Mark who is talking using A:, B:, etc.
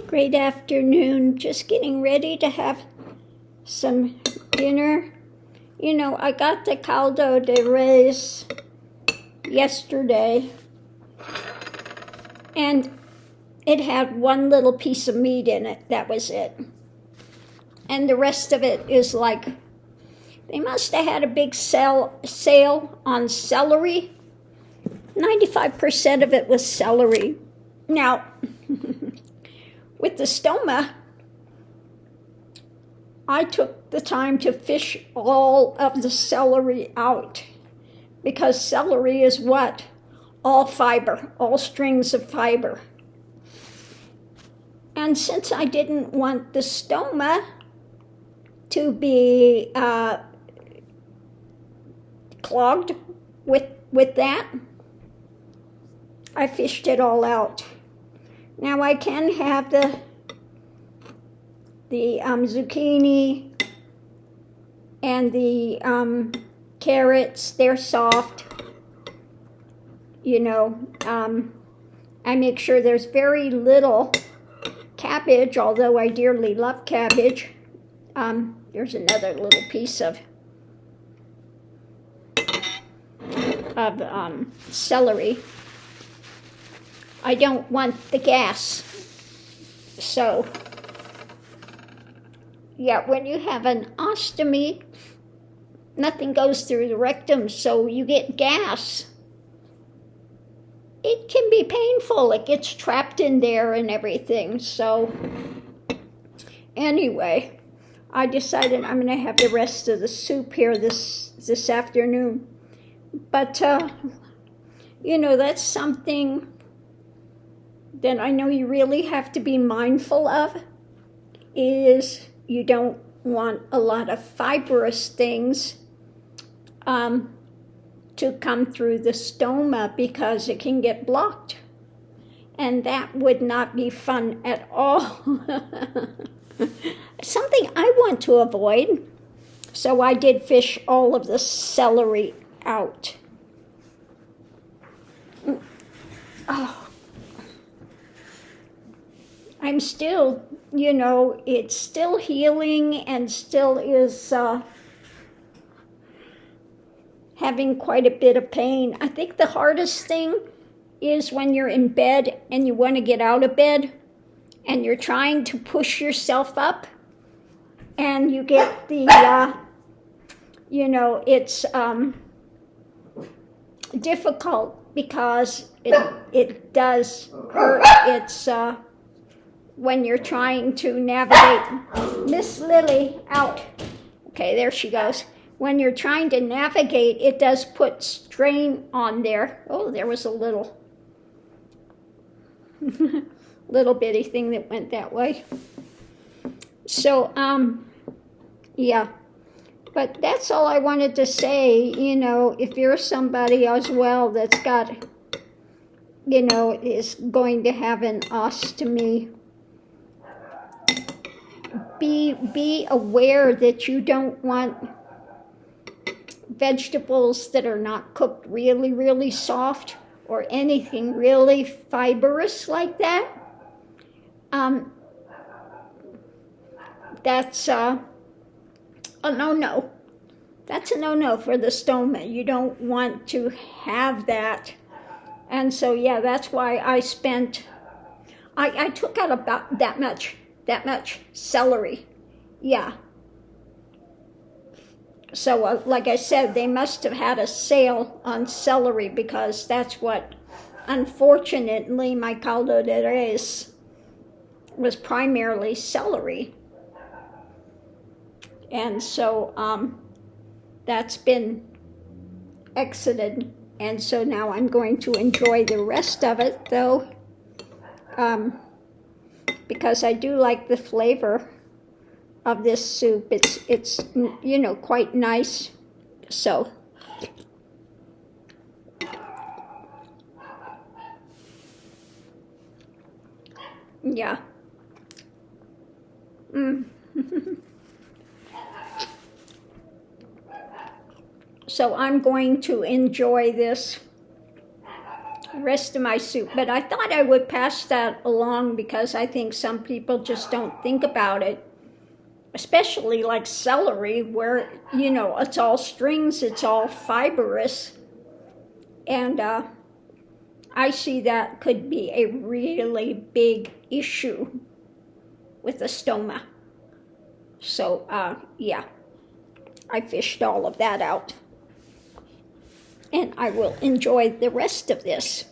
A: Great afternoon. Just getting ready to have some dinner. You know, I got the caldo de res yesterday, and it had one little piece of meat in it. That was it. And the rest of it is like, they must have had a big sale on celery. 95% of it was celery. Now, with the Stoma, I took the time to fish all of the celery out, because celery is what? All fiber, all strings of fiber. And since I didn't want the Stoma to be clogged with that, I fished it all out. Now I can have the zucchini and the carrots. They're soft. You know, I make sure there's very little cabbage, although I dearly love cabbage. There's another little piece of celery. I don't want the gas. So, yeah, when you have an ostomy, nothing goes through the rectum, so you get gas. It can be painful. It gets trapped in there and everything. So, anyway, I decided I'm going to have the rest of the soup here this afternoon. But, you know, that's something that I know you really have to be mindful of, is you don't want a lot of fibrous things to come through the stoma, because it can get blocked. And that would not be fun at all. Something I want to avoid. So I did fish all of the celery out. Oh. I'm still, you know, it's still healing and still is having quite a bit of pain. I think the hardest thing is when you're in bed and you want to get out of bed and you're trying to push yourself up and you get the, you know, it's difficult because it does hurt. It's when you're trying to navigate. Miss Lily, out. Okay, there she goes. When you're trying to navigate, it does put strain on there. Oh, there was a little bitty thing that went that way. So, yeah. But that's all I wanted to say. You know, if you're somebody as well that's got, you know, is going to have an ostomy, be aware that you don't want vegetables that are not cooked really, really soft, or anything really fibrous like that. That's a no-no. That's a no-no for the stoma. You don't want to have that. And so, yeah, that's why I took out about that much celery. Yeah. So, like I said, they must have had a sale on celery, because that's what, unfortunately, my caldo de res was primarily celery. And so that's been exited. And so now I'm going to enjoy the rest of it, though, because I do like the flavor of this soup. It's you know, quite nice. So yeah. So I'm going to enjoy this rest of my soup. But I thought I would pass that along because I think some people just don't think about it, especially like celery, where, you know, it's all strings, it's all fibrous. And I see that could be a really big issue with the stoma. So, yeah, I fished all of that out. And I will enjoy the rest of this.